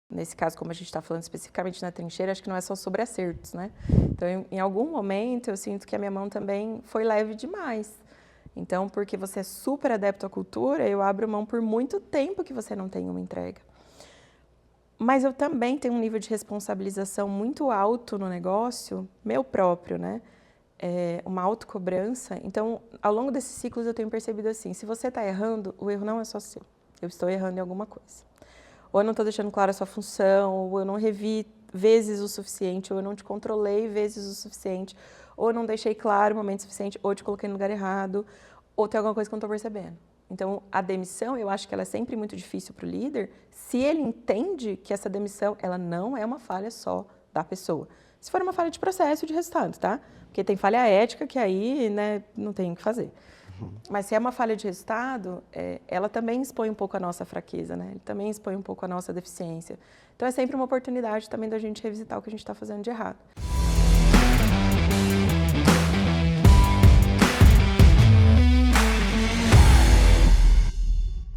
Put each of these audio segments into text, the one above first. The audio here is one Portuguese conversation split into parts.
nesse caso, como a gente está falando especificamente na trincheira, acho que não é só sobre acertos, né? Então, em algum momento, eu sinto que a minha mão também foi leve demais. Então, porque você é super adepto à cultura, eu abro mão por muito tempo que você não tem uma entrega. Mas eu também tenho um nível de responsabilização muito alto no negócio, meu próprio, né? Uma autocobrança. Então, ao longo desses ciclos, eu tenho percebido assim, se você está errando, o erro não é só seu. Eu estou errando em alguma coisa. Ou eu não estou deixando clara a sua função, ou eu não revi vezes o suficiente, ou eu não te controlei vezes o suficiente, ou eu não deixei claro o momento suficiente, ou eu te coloquei no lugar errado, ou tem alguma coisa que eu não estou percebendo. Então, a demissão, eu acho que ela é sempre muito difícil para o líder, se ele entende que essa demissão, ela não é uma falha só da pessoa. Se for uma falha de processo, de resultado, tá? Porque tem falha ética que aí, né, não tem o que fazer. Mas se é uma falha de resultado, ela também expõe um pouco a nossa fraqueza, né? Ele também expõe um pouco a nossa deficiência. Então é sempre uma oportunidade também da gente revisitar o que a gente está fazendo de errado.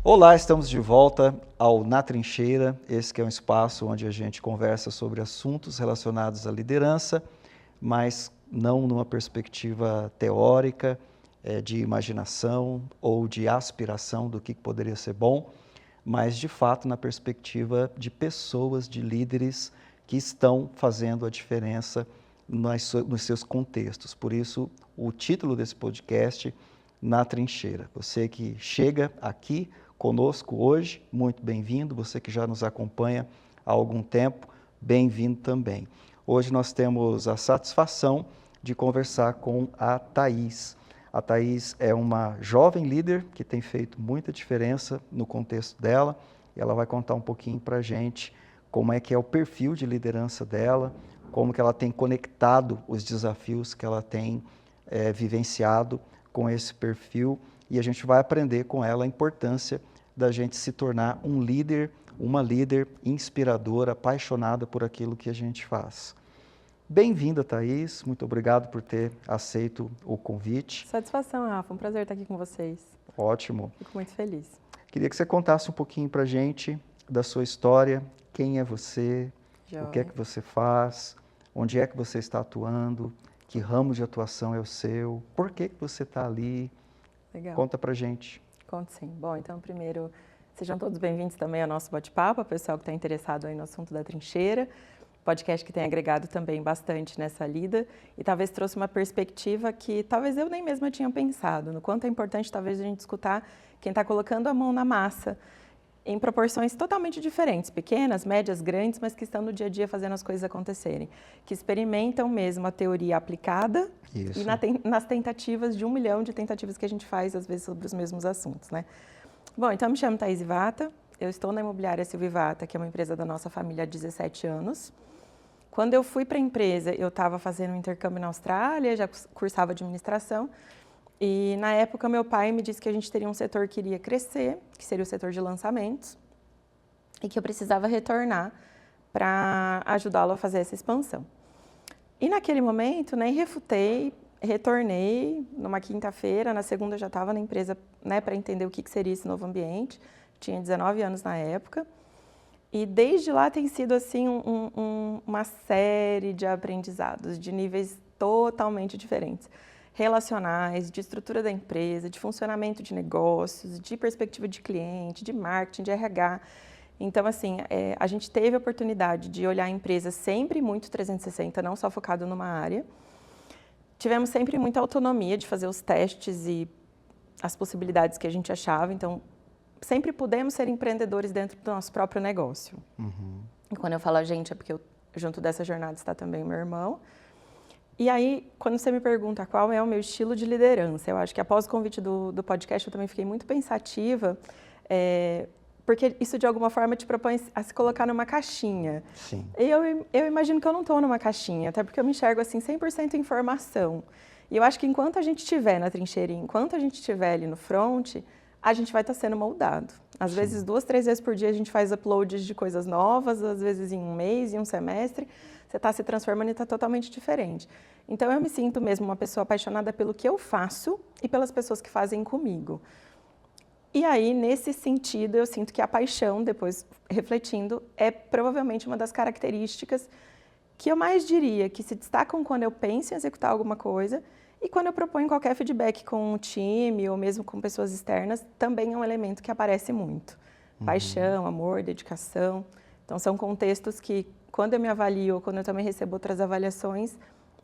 Olá, estamos de volta ao Na Trincheira, esse que é um espaço onde a gente conversa sobre assuntos relacionados à liderança, mas não numa perspectiva teórica, de imaginação ou de aspiração do que poderia ser bom, mas de fato na perspectiva de pessoas, de líderes que estão fazendo a diferença nos seus contextos. Por isso, o título desse podcast, Na Trincheira. Você que chega aqui conosco hoje, muito bem-vindo. Você que já nos acompanha há algum tempo, bem-vindo também. Hoje nós temos a satisfação de conversar com a Thaís. A Thaís é uma jovem líder que tem feito muita diferença no contexto dela e ela vai contar um pouquinho para a gente como é que é o perfil de liderança dela, como que ela tem conectado os desafios que ela tem vivenciado com esse perfil e a gente vai aprender com ela a importância da gente se tornar um líder, uma líder inspiradora, apaixonada por aquilo que a gente faz. Bem-vinda, Thaís. Muito obrigado por ter aceito o convite. Satisfação, Rafa. Um prazer estar aqui com vocês. Ótimo. Fico muito feliz. Queria que você contasse um pouquinho para a gente da sua história, quem é você, o que é que você faz, onde é que você está atuando, que ramo de atuação é o seu, por que você está ali. Legal. Conta para a gente. Conto sim. Bom, então primeiro, sejam todos bem-vindos também ao nosso bate-papo, o pessoal que está interessado aí no assunto da trincheira. Podcast que tem agregado também bastante nessa lida e talvez trouxe uma perspectiva que talvez eu nem mesma tinha pensado, no quanto é importante talvez a gente escutar quem está colocando a mão na massa em proporções totalmente diferentes, pequenas, médias, grandes, mas que estão no dia a dia fazendo as coisas acontecerem, que experimentam mesmo a teoria aplicada Isso. E nas tentativas de 1 milhão de tentativas que a gente faz, às vezes, sobre os mesmos assuntos, né? Bom, então me chamo Thaís Ivata, eu estou na Imobiliária Silva Ivata, que é uma empresa da nossa família há 17 anos. Quando eu fui para a empresa, eu estava fazendo um intercâmbio na Austrália, já cursava administração, e na época meu pai me disse que a gente teria um setor que iria crescer, que seria o setor de lançamentos, e que eu precisava retornar para ajudá-lo a fazer essa expansão. E naquele momento, nem refutei, retornei numa quinta-feira, na segunda eu já estava na empresa, né, para entender o que seria esse novo ambiente, tinha 19 anos na época. E desde lá tem sido assim uma série de aprendizados de níveis totalmente diferentes. Relacionais, de estrutura da empresa, de funcionamento de negócios, de perspectiva de cliente, de marketing, de RH. Então, assim, a gente teve a oportunidade de olhar a empresa sempre muito 360, não só focado numa área. Tivemos sempre muita autonomia de fazer os testes e as possibilidades que a gente achava. Então, sempre pudemos ser empreendedores dentro do nosso próprio negócio. Uhum. E quando eu falo a gente, é porque junto dessa jornada está também o meu irmão. E aí, quando você me pergunta qual é o meu estilo de liderança, eu acho que após o convite do podcast, eu também fiquei muito pensativa, porque isso de alguma forma te propõe a se colocar numa caixinha. Sim. E eu imagino que eu não estou numa caixinha, até porque eu me enxergo assim 100% informação. E eu acho que enquanto a gente estiver na trincheira, enquanto a gente estiver ali no front, a gente vai estar sendo moldado. Às vezes, 2, 3 vezes por dia a gente faz uploads de coisas novas, às vezes em um mês, em um semestre, você está se transformando e está totalmente diferente. Então, eu me sinto mesmo uma pessoa apaixonada pelo que eu faço e pelas pessoas que fazem comigo. E aí, nesse sentido, eu sinto que a paixão, depois refletindo, é provavelmente uma das características que eu mais diria que se destacam quando eu penso em executar alguma coisa e quando eu proponho qualquer feedback com o time ou mesmo com pessoas externas, também é um elemento que aparece muito. Paixão, amor, dedicação. Então, são contextos que, quando eu me avalio ou quando eu também recebo outras avaliações,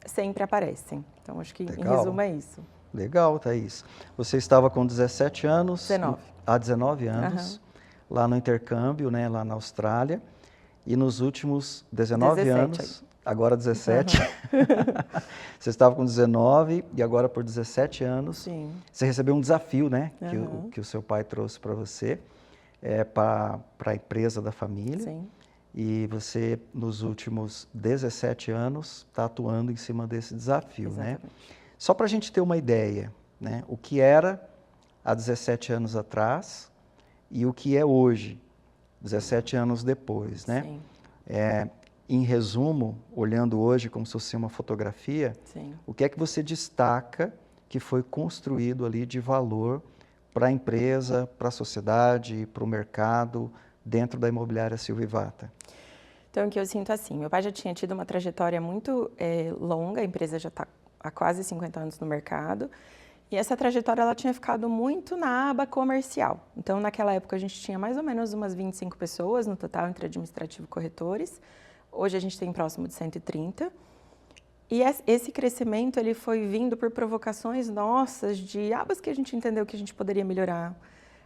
sempre aparecem. Então, acho que, em resumo, é isso. Legal, Thaís. Você estava com 17 anos... 19. Há 19 anos, lá no intercâmbio, né, lá na Austrália. E nos últimos 19 17 anos, agora 17, você estava com 19 e agora por 17 anos, Sim. Você recebeu um desafio, né, que o seu pai trouxe para você, para a empresa da família. Sim. E você, nos últimos 17 anos, está atuando em cima desse desafio, Exatamente. né? Só para a gente ter uma ideia, né, o que era há 17 anos atrás e o que é hoje, 17 anos depois, né? Sim. Em resumo, olhando hoje como se fosse uma fotografia, Sim. o que é que você destaca que foi construído ali de valor para a empresa, para a sociedade, para o mercado, dentro da imobiliária Silvivata? Então, o que eu sinto assim, meu pai já tinha tido uma trajetória muito longa, a empresa já está há quase 50 anos no mercado, e essa trajetória ela tinha ficado muito na aba comercial. Então, naquela época, a gente tinha mais ou menos umas 25 pessoas no total, entre administrativo e corretores. Hoje, a gente tem próximo de 130. E esse crescimento ele foi vindo por provocações nossas de abas que a gente entendeu que a gente poderia melhorar,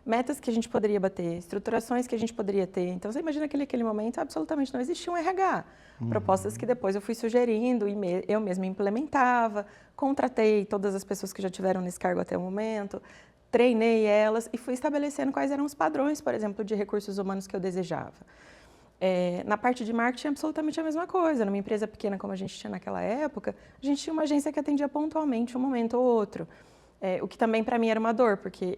metas que a gente poderia bater, estruturações que a gente poderia ter. Então, você imagina que naquele momento absolutamente não existia um RH. Propostas que depois eu fui sugerindo e eu mesma implementava, contratei todas as pessoas que já tiveram nesse cargo até o momento, treinei elas e fui estabelecendo quais eram os padrões, por exemplo, de recursos humanos que eu desejava. Na parte de marketing, absolutamente a mesma coisa. Numa empresa pequena como a gente tinha naquela época, a gente tinha uma agência que atendia pontualmente um momento ou outro. O que também para mim era uma dor, porque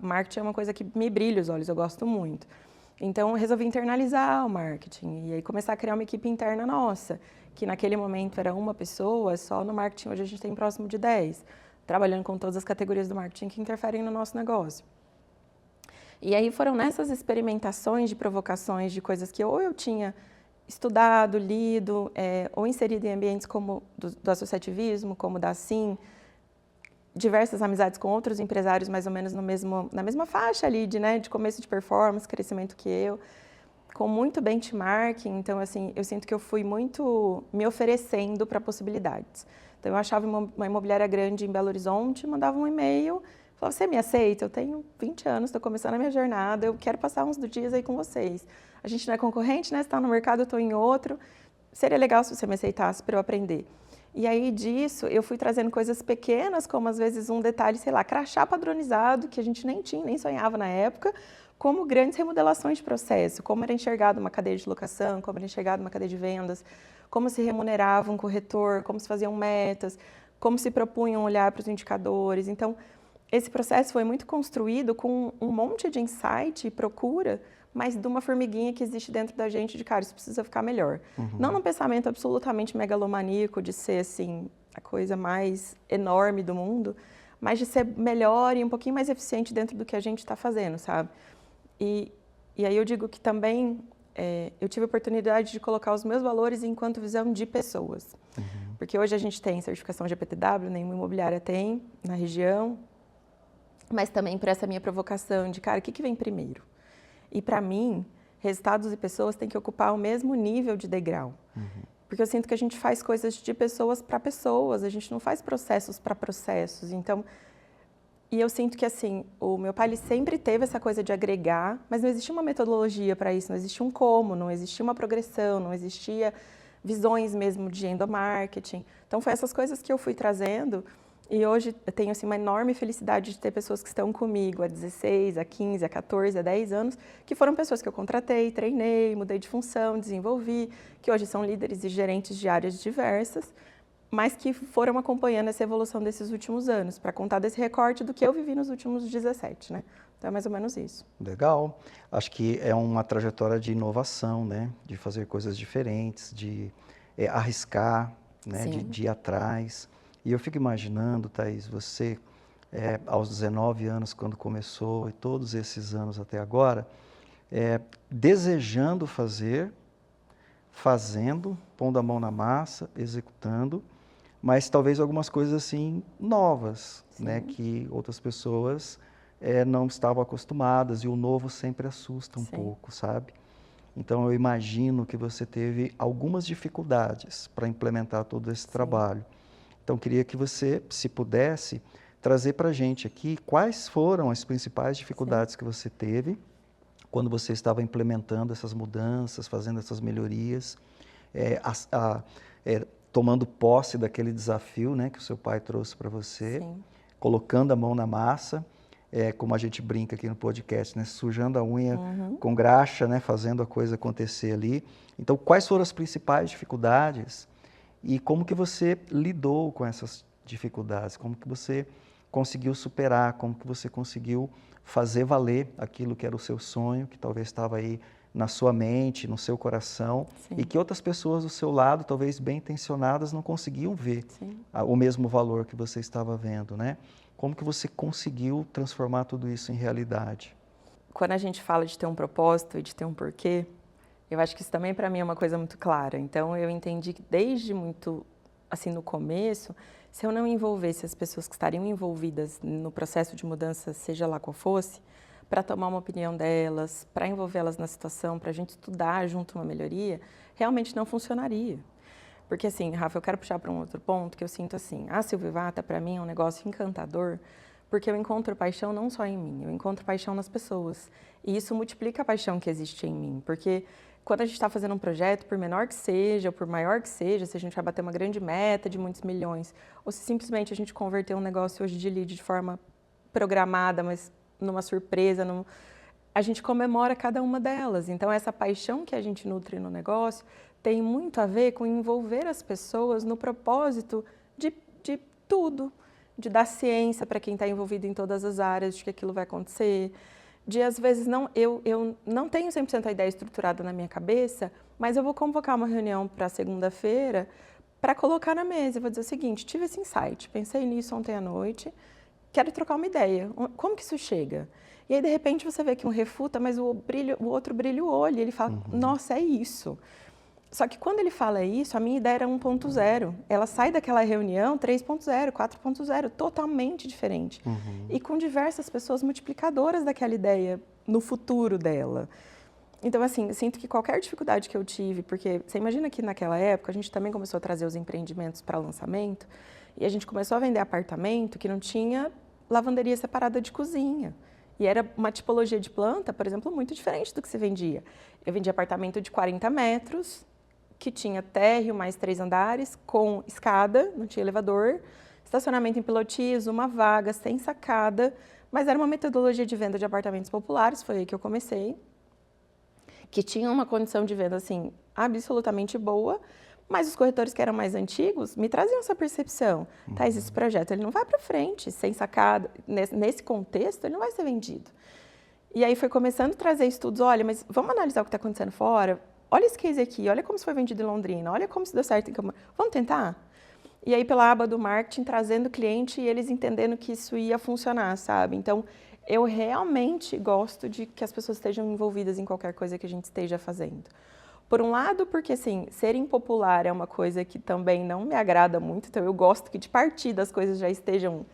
marketing é uma coisa que me brilha os olhos, eu gosto muito. Então, eu resolvi internalizar o marketing e aí começar a criar uma equipe interna nossa, que naquele momento era uma pessoa, só no marketing hoje a gente tem próximo de 10, trabalhando com todas as categorias do marketing que interferem no nosso negócio. E aí foram nessas experimentações de provocações de coisas que ou eu tinha estudado, lido, ou inserido em ambientes como do associativismo, como da Assim, diversas amizades com outros empresários mais ou menos na mesma faixa ali de começo de performance, crescimento que eu, com muito benchmarking. Então, assim, eu sinto que eu fui muito me oferecendo para possibilidades. Então, eu achava uma imobiliária grande em Belo Horizonte, mandava um e-mail, falava, você me aceita? Eu tenho 20 anos, estou começando a minha jornada, eu quero passar uns dias aí com vocês. A gente não é concorrente, né? Você está no mercado, eu estou em outro. Seria legal se você me aceitasse para eu aprender. E aí disso eu fui trazendo coisas pequenas, como às vezes um detalhe, sei lá, crachá padronizado, que a gente nem tinha, nem sonhava na época, como grandes remodelações de processo, como era enxergado uma cadeia de locação, como era enxergado uma cadeia de vendas, como se remunerava um corretor, como se faziam metas, como se propunham olhar para os indicadores. Então, esse processo foi muito construído com um monte de insight e procura, mas de uma formiguinha que existe dentro da gente de, cara, isso precisa ficar melhor. Não num pensamento absolutamente megalomaníaco de ser, assim, a coisa mais enorme do mundo, mas de ser melhor e um pouquinho mais eficiente dentro do que a gente está fazendo, sabe? E aí eu digo que também eu tive a oportunidade de colocar os meus valores enquanto visão de pessoas. Porque hoje a gente tem certificação GPTW, nenhuma imobiliária tem na região, mas também por essa minha provocação de, cara, o que vem primeiro? E para mim, resultados e pessoas têm que ocupar o mesmo nível de degrau. Porque eu sinto que a gente faz coisas de pessoas para pessoas, a gente não faz processos para processos. Então, e eu sinto que assim, o meu pai ele sempre teve essa coisa de agregar, mas não existia uma metodologia para isso, não existia um como, não existia uma progressão, não existia visões mesmo de endomarketing. Então, foi essas coisas que eu fui trazendo. E hoje eu tenho assim, uma enorme felicidade de ter pessoas que estão comigo há 16, há 15, há 14, há 10 anos, que foram pessoas que eu contratei, treinei, mudei de função, desenvolvi, que hoje são líderes e gerentes de áreas diversas, mas que foram acompanhando essa evolução desses últimos anos, para contar desse recorte do que eu vivi nos últimos 17, né? Então é mais ou menos isso. Legal. Acho que é uma trajetória de inovação, né? De fazer coisas diferentes, de arriscar, né? De ir atrás. E eu fico imaginando, Thaís, você aos 19 anos, quando começou, e todos esses anos até agora, desejando fazer, fazendo, pondo a mão na massa, executando, mas talvez algumas coisas assim novas, né, que outras pessoas não estavam acostumadas, e o novo sempre assusta um pouco, sabe? Então eu imagino que você teve algumas dificuldades para implementar todo esse trabalho. Então queria que você, se pudesse, trazer para a gente aqui quais foram as principais dificuldades que você teve quando você estava implementando essas mudanças, fazendo essas melhorias, tomando posse daquele desafio, né, que o seu pai trouxe para você, colocando a mão na massa, como a gente brinca aqui no podcast, né, sujando a unha com graxa, né, fazendo a coisa acontecer ali. Então, quais foram as principais dificuldades e como que você lidou com essas dificuldades? Como que você conseguiu superar? Como que você conseguiu fazer valer aquilo que era o seu sonho, que talvez estava aí na sua mente, no seu coração, e que outras pessoas do seu lado, talvez bem intencionadas, não conseguiam ver o mesmo valor que você estava vendo, né? Como que você conseguiu transformar tudo isso em realidade? Quando a gente fala de ter um propósito e de ter um porquê, eu acho que isso também para mim é uma coisa muito clara. Então eu entendi que desde muito, assim, no começo, se eu não envolvesse as pessoas que estariam envolvidas no processo de mudança, seja lá qual fosse, para tomar uma opinião delas, para envolvê-las na situação, para a gente estudar junto uma melhoria, realmente não funcionaria. Porque assim, Rafa, eu quero puxar para um outro ponto que eu sinto assim, a Silvivata para mim é um negócio encantador, porque eu encontro paixão não só em mim, eu encontro paixão nas pessoas. E isso multiplica a paixão que existe em mim, porque quando a gente está fazendo um projeto, por menor que seja, ou por maior que seja, se a gente vai bater uma grande meta de muitos milhões, ou se simplesmente a gente converter um negócio hoje de lead de forma programada, mas numa surpresa, a gente comemora cada uma delas. Então, essa paixão que a gente nutre no negócio tem muito a ver com envolver as pessoas no propósito de tudo, de dar ciência para quem está envolvido em todas as áreas de que aquilo vai acontecer, de às vezes eu não tenho 100% a ideia estruturada na minha cabeça, mas eu vou convocar uma reunião para segunda-feira para colocar na mesa. Eu vou dizer o seguinte, tive esse insight, pensei nisso ontem à noite, quero trocar uma ideia, como que isso chega? E aí, de repente, você vê que um refuta, mas o outro brilha o olho, e ele fala, nossa, é isso. Só que quando ele fala isso, a minha ideia era 1.0. Ela sai daquela reunião 3.0, 4.0, totalmente diferente. E com diversas pessoas multiplicadoras daquela ideia no futuro dela. Então, assim, eu sinto que qualquer dificuldade que eu tive, porque você imagina que naquela época a gente também começou a trazer os empreendimentos para lançamento, e a gente começou a vender apartamento que não tinha lavanderia separada de cozinha. E era uma tipologia de planta, por exemplo, muito diferente do que se vendia. Eu vendia apartamento de 40 metros, que tinha térreo mais 3 andares, com escada, não tinha elevador, estacionamento em pilotis, uma vaga, sem sacada, mas era uma metodologia de venda de apartamentos populares, foi aí que eu comecei, que tinha uma condição de venda, assim, absolutamente boa, mas os corretores que eram mais antigos me traziam essa percepção. Thais, esse projeto ele não vai para frente, sem sacada, nesse contexto ele não vai ser vendido. E aí foi começando a trazer estudos, olha, mas vamos analisar o que está acontecendo fora, olha esse case aqui, olha como isso foi vendido em Londrina, olha como isso deu certo em Campinas, vamos tentar? E aí pela aba do marketing, trazendo cliente e eles entendendo que isso ia funcionar, sabe? Então, eu realmente gosto de que as pessoas estejam envolvidas em qualquer coisa que a gente esteja fazendo. Por um lado, porque assim, ser impopular é uma coisa que também não me agrada muito, então eu gosto que de partida as coisas já estejam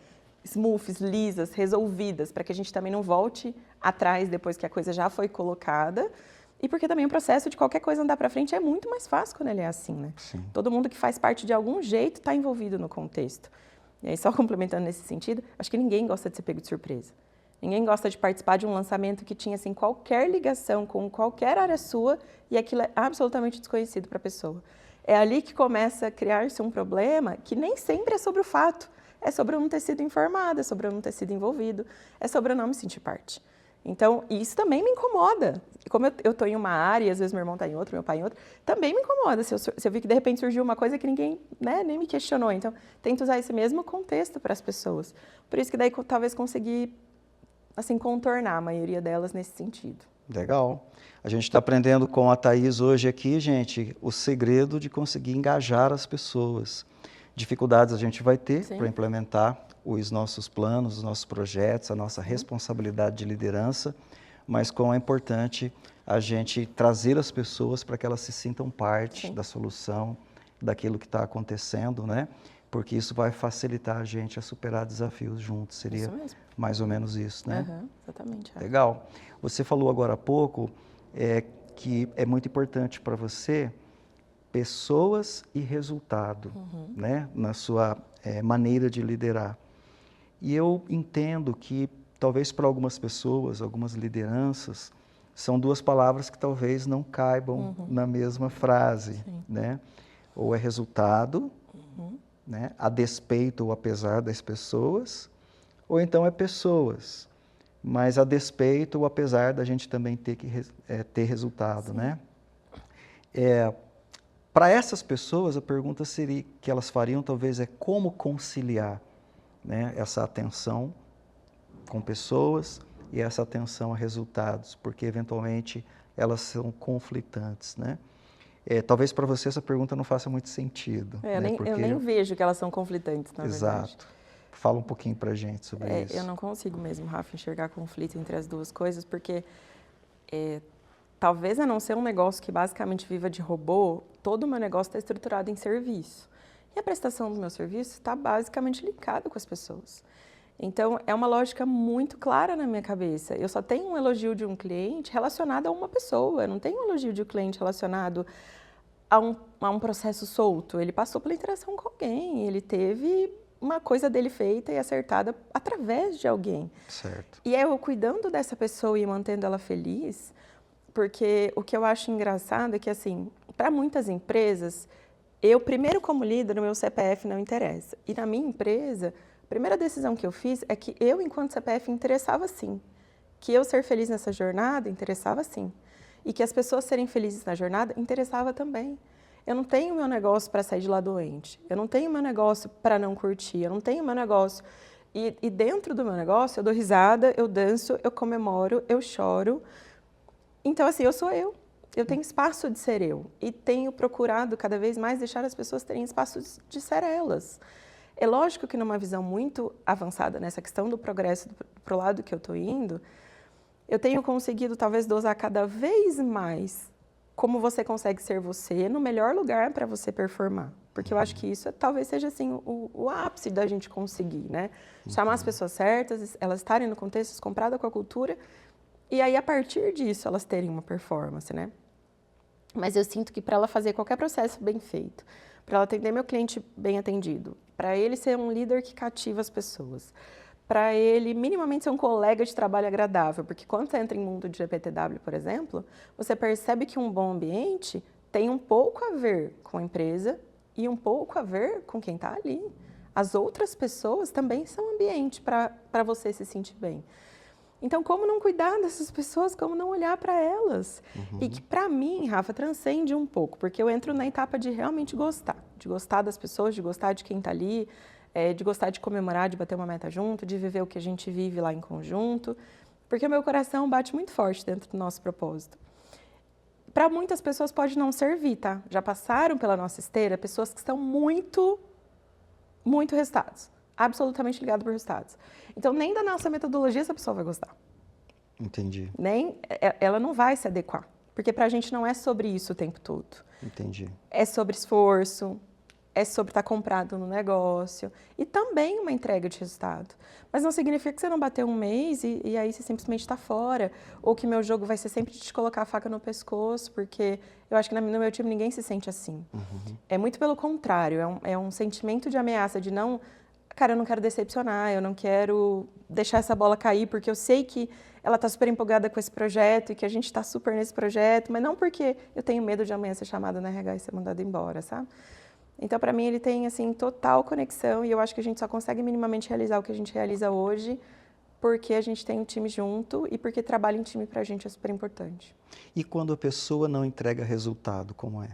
smooths, lisas, resolvidas, para que a gente também não volte atrás depois que a coisa já foi colocada. E porque também o processo de qualquer coisa andar para frente é muito mais fácil quando ele é assim, né? Sim. Todo mundo que faz parte de algum jeito está envolvido no contexto. E aí, só complementando nesse sentido, acho que ninguém gosta de ser pego de surpresa. Ninguém gosta de participar de um lançamento que tinha assim, qualquer ligação com qualquer área sua e aquilo é absolutamente desconhecido para a pessoa. É ali que começa a criar-se um problema que nem sempre é sobre o fato. É sobre eu não ter sido informada, é sobre eu não ter sido envolvido, é sobre eu não me sentir parte. Então, isso também me incomoda. Como eu estou em uma área, e às vezes meu irmão está em outra, meu pai em outra, também me incomoda. Se eu vi que de repente surgiu uma coisa que ninguém, né, nem me questionou. Então, tento usar esse mesmo contexto para as pessoas. Por isso que daí talvez conseguir assim, contornar a maioria delas nesse sentido. Legal. A gente está aprendendo com a Thais hoje aqui, gente, o segredo de conseguir engajar as pessoas. Dificuldades a gente vai ter para implementar os nossos planos, os nossos projetos, a nossa responsabilidade de liderança, mas como é importante a gente trazer as pessoas para que elas se sintam parte da solução, daquilo que está acontecendo, né? Porque isso vai facilitar a gente a superar desafios juntos. Seria mais ou menos isso, né? Exatamente. Legal. Você falou agora há pouco que é muito importante para você pessoas e resultado, né? Na sua maneira de liderar. E eu entendo que talvez para algumas pessoas, algumas lideranças, são duas palavras que talvez não caibam na mesma frase, né? Ou é resultado, né? A despeito ou apesar das pessoas, ou então é pessoas, mas a despeito ou apesar da gente também ter que ter resultado, né? Para essas pessoas, a pergunta seria que elas fariam talvez é como conciliar, né, essa atenção com pessoas e essa atenção a resultados, porque eventualmente elas são conflitantes, né? Talvez para você essa pergunta não faça muito sentido. Eu nem vejo que elas são conflitantes, na verdade. Exato. Fala um pouquinho para a gente sobre isso. Eu não consigo mesmo, Rafa, enxergar conflito entre as duas coisas, porque talvez a não ser um negócio que basicamente viva de robô, todo o meu negócio está estruturado em serviço. E a prestação do meu serviço está basicamente ligada com as pessoas. Então, é uma lógica muito clara na minha cabeça. Eu só tenho um elogio de um cliente relacionado a uma pessoa. Eu não tenho um elogio de um cliente relacionado a um processo solto. Ele passou pela interação com alguém, ele teve uma coisa dele feita e acertada através de alguém. Certo. E é eu cuidando dessa pessoa e mantendo ela feliz, porque o que eu acho engraçado é que, assim, para muitas empresas, eu, primeiro como líder, o meu CPF não interessa. E na minha empresa, a primeira decisão que eu fiz é que eu, enquanto CPF, interessava sim. Que eu ser feliz nessa jornada, interessava sim. E que as pessoas serem felizes na jornada, interessava também. Eu não tenho meu negócio para sair de lá doente. Eu não tenho meu negócio para não curtir. Eu não tenho meu negócio. E dentro do meu negócio, eu dou risada, eu danço, eu comemoro, eu choro. Então, assim, eu sou eu. Eu tenho espaço de ser eu. E tenho procurado cada vez mais deixar as pessoas terem espaço de ser elas. É lógico que numa visão muito avançada nessa questão do progresso para o lado que eu estou indo, eu tenho conseguido talvez dosar cada vez mais como você consegue ser você no melhor lugar para você performar. Porque eu acho que isso talvez seja assim o ápice da gente conseguir, né? Chamar as pessoas certas, elas estarem no contexto comprado com a cultura e aí a partir disso elas terem uma performance, né? Mas eu sinto que para ela fazer qualquer processo bem feito, para ela atender meu cliente bem atendido, para ele ser um líder que cativa as pessoas, para ele minimamente ser um colega de trabalho agradável, porque quando você entra em mundo de GPTW, por exemplo, você percebe que um bom ambiente tem um pouco a ver com a empresa e um pouco a ver com quem está ali. As outras pessoas também são ambiente para você se sentir bem. Então, como não cuidar dessas pessoas, como não olhar para elas? E que, para mim, Rafa, transcende um pouco, porque eu entro na etapa de realmente gostar. De gostar das pessoas, de gostar de quem está ali, de gostar de comemorar, de bater uma meta junto, de viver o que a gente vive lá em conjunto. Porque o meu coração bate muito forte dentro do nosso propósito. Para muitas pessoas pode não servir, tá? Já passaram pela nossa esteira pessoas que estão muito resultados. Absolutamente ligado por resultados. Então, nem da nossa metodologia essa pessoa vai gostar. Entendi. Ela não vai se adequar. Porque para a gente não é sobre isso o tempo todo. Entendi. É sobre esforço, é sobre estar comprado no negócio e também uma entrega de resultado. Mas não significa que você não bateu um mês e aí você simplesmente está fora. Ou que meu jogo vai ser sempre de te colocar a faca no pescoço, porque eu acho que no meu time ninguém se sente assim. É muito pelo contrário, é um sentimento de ameaça, de não... Cara, eu não quero decepcionar, eu não quero deixar essa bola cair, porque eu sei que ela está super empolgada com esse projeto e que a gente está super nesse projeto, mas não porque eu tenho medo de amanhã ser chamada na RH e ser mandada embora, sabe? Então, para mim, ele tem, assim, total conexão e eu acho que a gente só consegue minimamente realizar o que a gente realiza hoje porque a gente tem um time junto e porque trabalho em time para a gente é super importante. E quando a pessoa não entrega resultado, como é?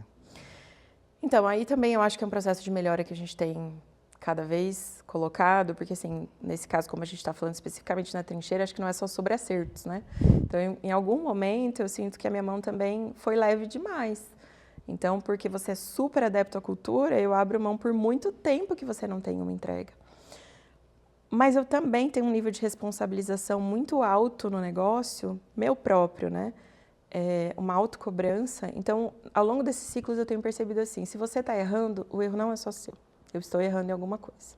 Então, aí também eu acho que é um processo de melhora que a gente tem cada vez colocado, porque assim, nesse caso, como a gente está falando especificamente na trincheira, acho que não é só sobre acertos, né? Então, em algum momento, eu sinto que a minha mão também foi leve demais. Então, porque você é super adepto à cultura, eu abro mão por muito tempo que você não tem uma entrega. Mas eu também tenho um nível de responsabilização muito alto no negócio, meu próprio, né? Uma autocobrança. Então, ao longo desses ciclos, eu tenho percebido assim, se você está errando, o erro não é só seu. Eu estou errando em alguma coisa.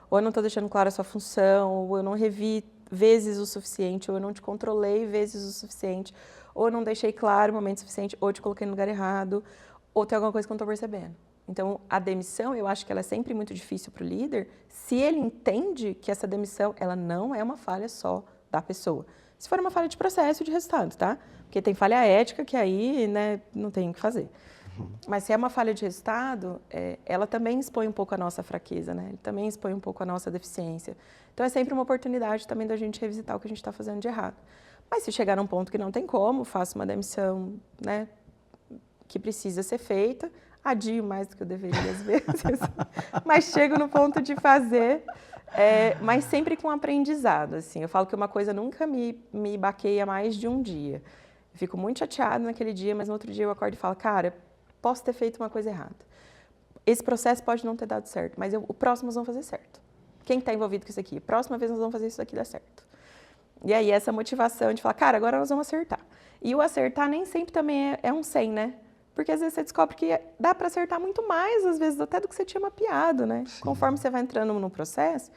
Ou eu não estou deixando clara a sua função, ou eu não revi vezes o suficiente, ou eu não te controlei vezes o suficiente, ou eu não deixei claro o momento suficiente, ou eu te coloquei no lugar errado, ou tem alguma coisa que eu não estou percebendo. Então, a demissão, eu acho que ela é sempre muito difícil para o líder, se ele entende que essa demissão, ela não é uma falha só da pessoa. Se for uma falha de processo de resultado, tá? Porque tem falha ética que aí, né, não tem o que fazer. Mas se é uma falha de resultado, ela também expõe um pouco a nossa fraqueza, né? Ele também expõe um pouco a nossa deficiência. Então, é sempre uma oportunidade também da gente revisitar o que a gente está fazendo de errado. Mas se chegar num ponto que não tem como, faço uma demissão, né, que precisa ser feita, adio mais do que eu deveria às vezes, mas chego no ponto de fazer, mas sempre com aprendizado, assim. Eu falo que uma coisa nunca me baqueia mais de um dia. Eu fico muito chateada naquele dia, mas no outro dia eu acordo e falo, cara, posso ter feito uma coisa errada. Esse processo pode não ter dado certo, mas o próximo nós vamos fazer certo. Quem está envolvido com isso aqui? Próxima vez nós vamos fazer isso daqui dar certo. E aí essa motivação de falar, cara, agora nós vamos acertar. E o acertar nem sempre também é um 100, né? Porque às vezes você descobre que dá para acertar muito mais, às vezes até do que você tinha mapeado, né? Sim. Conforme você vai entrando no processo,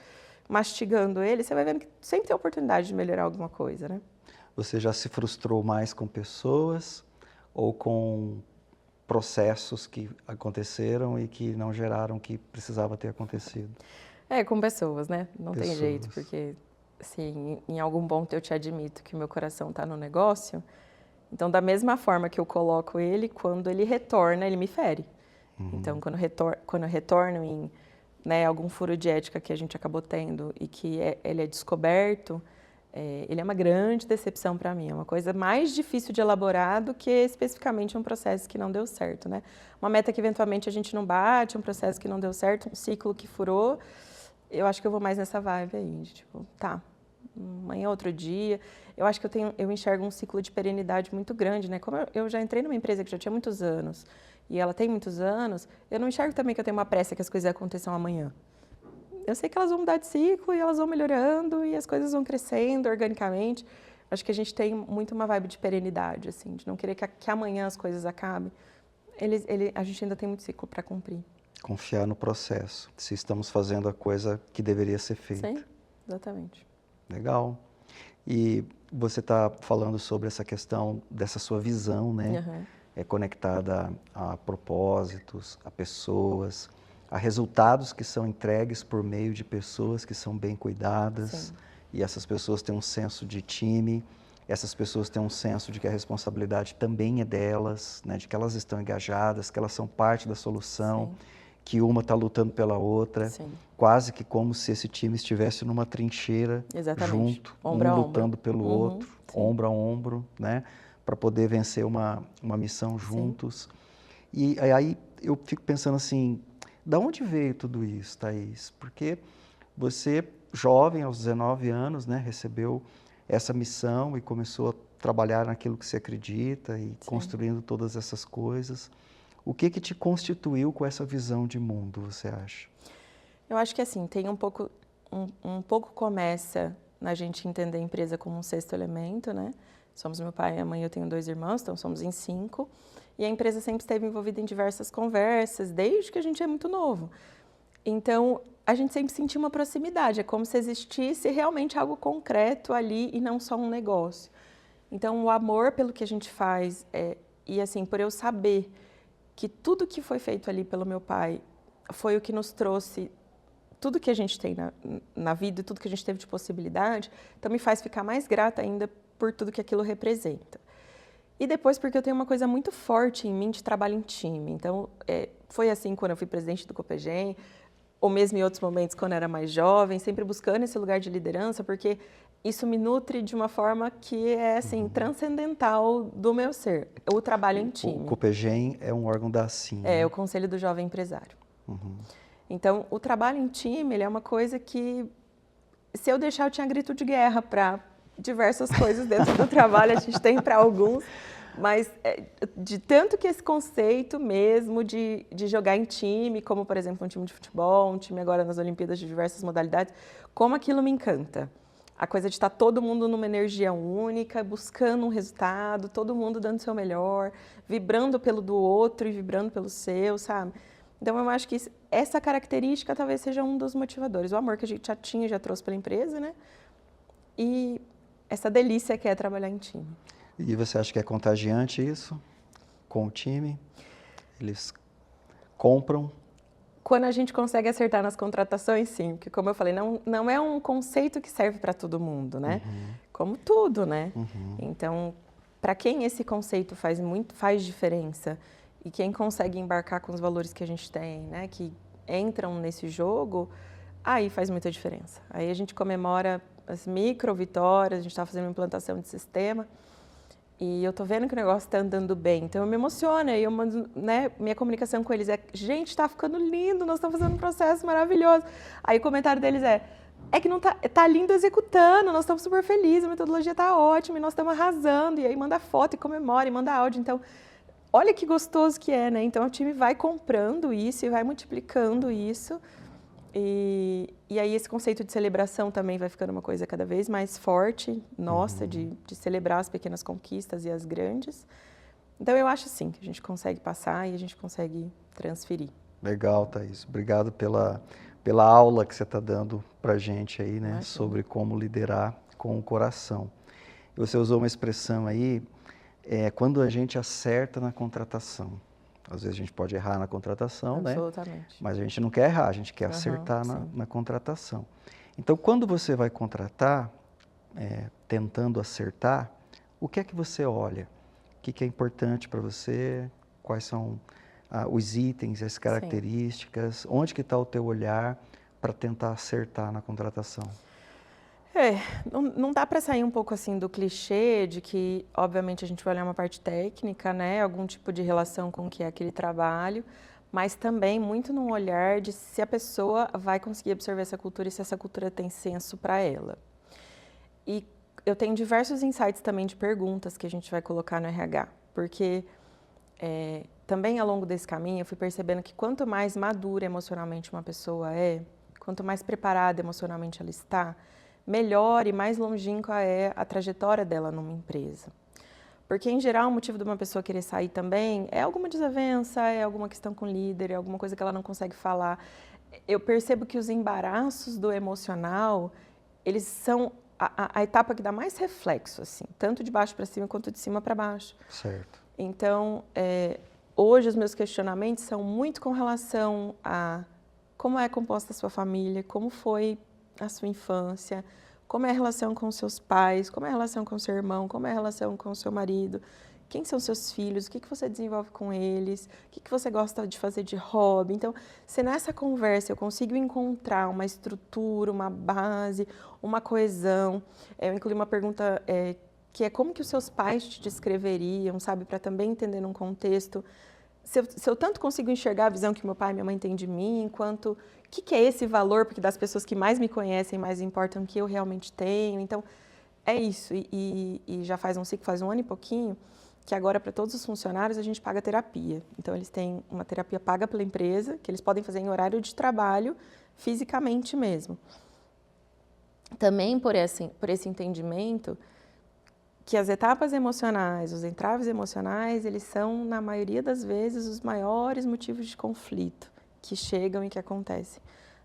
mastigando ele, você vai vendo que sempre tem oportunidade de melhorar alguma coisa, né? Você já se frustrou mais com pessoas ou com processos que aconteceram e que não geraram o que precisava ter acontecido? Com pessoas, né? Não tem jeito, porque assim, em algum ponto eu te admito que meu coração está no negócio. Então, da mesma forma que eu coloco ele, quando ele retorna, ele me fere. Então, quando eu retorno em, né, algum furo de ética que a gente acabou tendo e que ele é descoberto, ele é uma grande decepção para mim. É uma coisa mais difícil de elaborar do que especificamente um processo que não deu certo, né? Uma meta que eventualmente a gente não bate, um processo que não deu certo, um ciclo que furou. Eu acho que eu vou mais nessa vibe aí, de, tipo, tá, amanhã é outro dia. Eu acho que eu enxergo um ciclo de perenidade muito grande, né? Como eu já entrei numa empresa que já tinha muitos anos e ela tem muitos anos, eu não enxergo também que eu tenho uma pressa que as coisas aconteçam amanhã. Eu sei que elas vão mudar de ciclo e elas vão melhorando e as coisas vão crescendo organicamente. Acho que a gente tem muito uma vibe de perenidade, assim, de não querer que amanhã as coisas acabem. A gente ainda tem muito ciclo para cumprir. Confiar no processo, se estamos fazendo a coisa que deveria ser feita. Sim, exatamente. Legal. E você está falando sobre essa questão dessa sua visão, né? Uhum. É conectada a propósitos, a pessoas, a resultados que são entregues por meio de pessoas que são bem cuidadas. Sim. E essas pessoas têm um senso de time, essas pessoas têm um senso de que a responsabilidade também é delas, né? De que elas estão engajadas, que elas são parte da solução. Sim. Que uma está lutando pela outra, sim. Quase que como se esse time estivesse numa trincheira. Exatamente. Junto, ombro um lutando pelo outro, sim. Ombro a ombro, né? Para poder vencer uma missão juntos. Sim. E aí eu fico pensando assim, da onde veio tudo isso, Thaís? Porque você, jovem, aos 19 anos, né, recebeu essa missão e começou a trabalhar naquilo que você acredita e sim. Construindo todas essas coisas. O que te constituiu com essa visão de mundo, você acha? Eu acho que assim, tem um pouco começa na gente entender a empresa como um sexto elemento, né? Somos meu pai e a mãe, eu tenho 2 irmãos, então somos em 5. E a empresa sempre esteve envolvida em diversas conversas, desde que a gente é muito novo. Então, a gente sempre sentiu uma proximidade, é como se existisse realmente algo concreto ali e não só um negócio. Então, o amor pelo que a gente faz, e assim, por eu saber que tudo que foi feito ali pelo meu pai foi o que nos trouxe tudo que a gente tem na vida, tudo que a gente teve de possibilidade, então me faz ficar mais grata ainda por tudo que aquilo representa. E depois porque eu tenho uma coisa muito forte em mim de trabalho em time. Então, foi assim quando eu fui presidente do Copegem, ou mesmo em outros momentos quando eu era mais jovem, sempre buscando esse lugar de liderança, porque isso me nutre de uma forma que é, assim, transcendental do meu ser, o trabalho em time. O Copegem é um órgão da ACIM. É, o Conselho do Jovem Empresário. Então, o trabalho em time, ele é uma coisa que, se eu deixar, eu tinha grito de guerra para diversas coisas dentro do trabalho, a gente tem para alguns, Mas de tanto que esse conceito mesmo de jogar em time, como por exemplo um time de futebol, um time agora nas Olimpíadas de diversas modalidades, como aquilo me encanta. A coisa de estar todo mundo numa energia única, buscando um resultado, todo mundo dando o seu melhor, vibrando pelo do outro e vibrando pelo seu, sabe? Então eu acho que essa característica talvez seja um dos motivadores. O amor que a gente já tinha, já trouxe pela empresa, né? E essa delícia que é trabalhar em time. E você acha que é contagiante isso com o time? Eles compram? Quando a gente consegue acertar nas contratações, sim. Porque, como eu falei, não é um conceito que serve para todo mundo, né? Como tudo, né? Então, para quem esse conceito faz diferença e quem consegue embarcar com os valores que a gente tem, né? Que entram nesse jogo, aí faz muita diferença. Aí a gente comemora as micro vitórias, a gente está fazendo uma implantação de sistema e eu tô vendo que o negócio está andando bem, então eu me emociono, e eu mando, né, minha comunicação com eles é, gente, está ficando lindo, nós estamos fazendo um processo maravilhoso. Aí o comentário deles é que não tá lindo executando, nós estamos super felizes, a metodologia está ótima, e nós estamos arrasando, e aí manda foto e comemora, e manda áudio, então olha que gostoso que é, né? Então o time vai comprando isso e vai multiplicando isso. E aí esse conceito de celebração também vai ficando uma coisa cada vez mais forte, nossa, de celebrar as pequenas conquistas e as grandes. Então eu acho sim que a gente consegue passar e a gente consegue transferir. Legal, Thaís. Obrigado pela aula que você está dando para a gente aí, né? Imagina. Sobre como liderar com o coração. E você usou uma expressão aí, quando a gente acerta na contratação. Às vezes a gente pode errar na contratação, né? Absolutamente. Mas a gente não quer errar, a gente quer acertar na contratação. Então, quando você vai contratar, tentando acertar, o que é que você olha? O que é importante para você? Quais são os itens, as características? Onde que está o teu olhar para tentar acertar na contratação? Não dá para sair um pouco assim do clichê de que, obviamente, a gente vai olhar uma parte técnica, né? Algum tipo de relação com o que é aquele trabalho, mas também muito num olhar de se a pessoa vai conseguir absorver essa cultura e se essa cultura tem senso para ela. E eu tenho diversos insights também de perguntas que a gente vai colocar no RH, porque também ao longo desse caminho eu fui percebendo que quanto mais madura emocionalmente uma pessoa é, quanto mais preparada emocionalmente ela está, melhor e mais longínqua é a trajetória dela numa empresa. Porque, em geral, o motivo de uma pessoa querer sair também é alguma desavença, é alguma questão com o líder, é alguma coisa que ela não consegue falar. Eu percebo que os embaraços do emocional, eles são a etapa que dá mais reflexo, assim, tanto de baixo para cima quanto de cima para baixo. Certo. Então, hoje os meus questionamentos são muito com relação a como é composta a sua família, como foi a sua infância, como é a relação com seus pais, como é a relação com seu irmão, como é a relação com seu marido, quem são seus filhos, o que você desenvolve com eles, o que você gosta de fazer de hobby. Então, se nessa conversa eu consigo encontrar uma estrutura, uma base, uma coesão, eu incluí uma pergunta que é como que os seus pais te descreveriam, sabe, para também entender num contexto. Se eu tanto consigo enxergar a visão que meu pai e minha mãe têm de mim, quanto o que é esse valor, porque das pessoas que mais me conhecem, mais importam que eu realmente tenho. Então, é isso. E já faz um ano e pouquinho, que agora para todos os funcionários a gente paga terapia. Então, eles têm uma terapia paga pela empresa, que eles podem fazer em horário de trabalho, fisicamente mesmo. Também por esse entendimento que as etapas emocionais, os entraves emocionais, eles são, na maioria das vezes, os maiores motivos de conflito que chegam e que acontecem.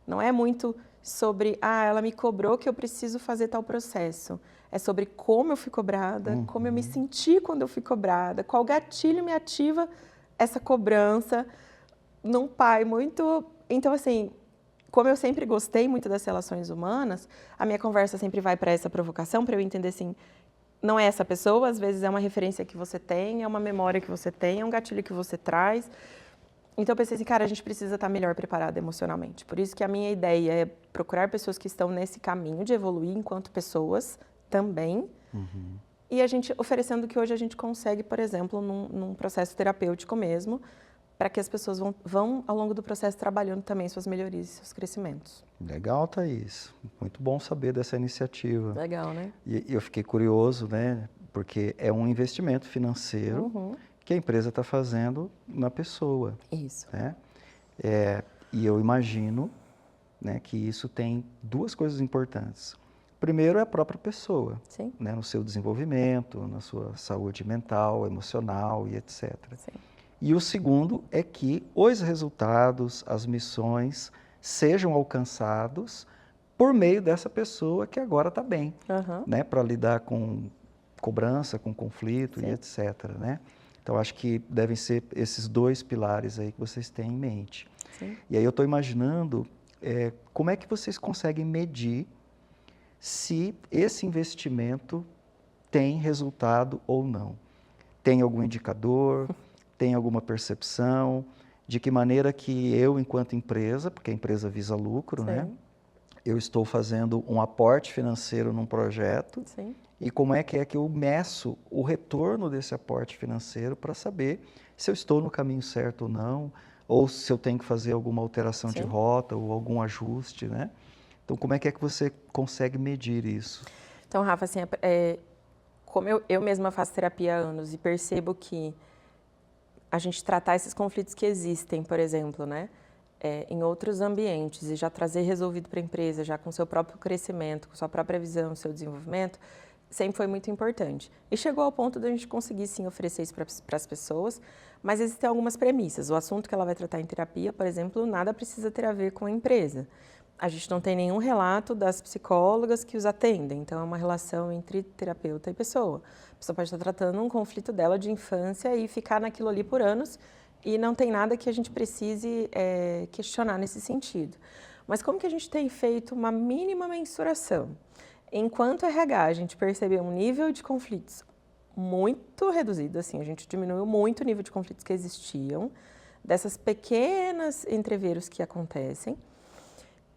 Não é muito sobre, ela me cobrou que eu preciso fazer tal processo. É sobre como eu fui cobrada, como eu me senti quando eu fui cobrada, qual gatilho me ativa essa cobrança num pai muito... Então, assim, como eu sempre gostei muito das relações humanas, a minha conversa sempre vai para essa provocação, para eu entender, assim, não é essa pessoa, às vezes é uma referência que você tem, é uma memória que você tem, é um gatilho que você traz. Então eu pensei assim, cara, a gente precisa estar melhor preparado emocionalmente. Por isso que a minha ideia é procurar pessoas que estão nesse caminho de evoluir enquanto pessoas também. E a gente oferecendo o que hoje a gente consegue, por exemplo, num processo terapêutico mesmo, para que as pessoas vão, ao longo do processo, trabalhando também suas melhorias e seus crescimentos. Legal, Thaís. Muito bom saber dessa iniciativa. Legal, né? E eu fiquei curioso, né? porque é um investimento financeiro que a empresa está fazendo na pessoa. Isso. Né? E eu imagino, né, que isso tem duas coisas importantes. Primeiro é a própria pessoa, né, no seu desenvolvimento, na sua saúde mental, emocional e etc. Sim. E o segundo é que os resultados, as missões sejam alcançados por meio dessa pessoa que agora está bem, né, para lidar com cobrança, com conflito e etc. Né? Então, acho que devem ser esses dois pilares aí que vocês têm em mente. Sim. E aí eu estou imaginando como é que vocês conseguem medir se esse investimento tem resultado ou não. Tem algum indicador, tem alguma percepção, de que maneira que eu, enquanto empresa, porque a empresa visa lucro, né? Eu estou fazendo um aporte financeiro num projeto. Sim. E como é que eu meço o retorno desse aporte financeiro para saber se eu estou no caminho certo ou não, ou se eu tenho que fazer alguma alteração de rota ou algum ajuste, né? Então, como é que você consegue medir isso? Então, Rafa, assim, como eu mesma faço terapia há anos e percebo que a gente tratar esses conflitos que existem, por exemplo, né, em outros ambientes e já trazer resolvido para a empresa, já com seu próprio crescimento, com sua própria visão, seu desenvolvimento, sempre foi muito importante. E chegou ao ponto de a gente conseguir, sim, oferecer isso para as pessoas, mas existem algumas premissas. O assunto que ela vai tratar em terapia, por exemplo, nada precisa ter a ver com a empresa. A gente não tem nenhum relato das psicólogas que os atendem, então é uma relação entre terapeuta e pessoa. A pessoa pode estar tratando um conflito dela de infância e ficar naquilo ali por anos e não tem nada que a gente precise questionar nesse sentido. Mas como que a gente tem feito uma mínima mensuração? Enquanto RH, a gente percebeu um nível de conflitos muito reduzido, assim, a gente diminuiu muito o nível de conflitos que existiam, dessas pequenas entreveros que acontecem,